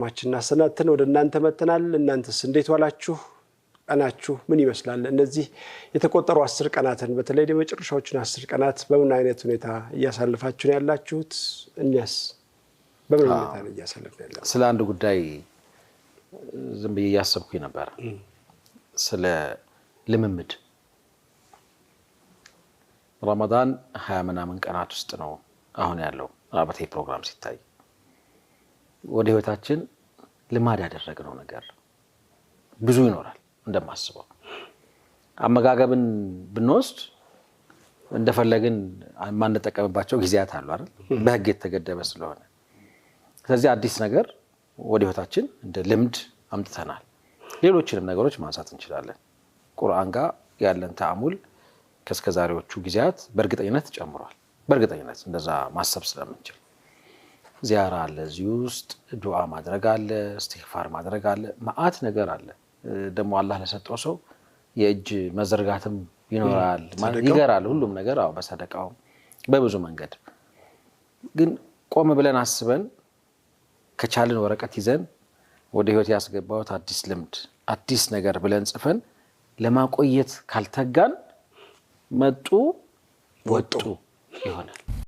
ማችንና ሰናተን ወደ እናንተ መተናል እናንተስ እንዴት ዋላችሁ ቀናችሁ ምን ይመስላል እነዚህ የተቆጠሩ 10 ቀናትን በተለይ የመጨረሻዎቹን 10 ቀናት በምን አይነት ሁኔታ ያሳልፋችሁ ነው ያላችሁት እኛስ በምን ሁኔታ ነው ያሳልፈን ያለው ስለ አንድ ጉዳይ ዝም ብዬ ያሰብኩኝ ነበር ስለ ልምምድ ረመዳን 20 ምናምን ቀናት ውስጥ ነው አሁን ያለው አባቴ ፕሮግራም ሲታይ ወደ ህይወታችን ልማድ ያደረግነው ነገር ብዙ ይኖራል እንደማስበው አመጋገብን ብንወስድ እንደፈለግን ማንጠቀምባቸው ጊዜያት አሉ አይደል በህግ የተገደበ ስለሆነ ስለዚህ አዲስ ነገር ወደ ህይወታችን እንደ ልምድ አምጥተናል ሌሎችንም ነገሮች ማንሳት እንችላለን ቁርአን ጋር ያለን ተአሙል ከስከዛሬዎቹ ጊዜያት በእርግጠኝነት ጨምሯል በእርግጠኝነት እንደዛ ማሰብ ስለምንችል ዚያራ አለ እዚህ ውስጥ ዱዓ ማድረግ አለ እስትግፋር ማድረግ አለ ማአት ነገር አለ ደግሞ አላህ ለሰጠው ሰው የእጅ መዘርጋትም ይኖራል ይገራል ሁሉም ነገር አው በሰደቃው በብዙ መንገድ ግን ቆም ብለን አስበን ከቻልን ወረቀት ይዘን ወደ ህይወት ያስገባው አዲስ ልምድ አዲስ ነገር ብለን ጽፈን ለማቆየት ካልተጋን መጡ ወጡ ይሆናል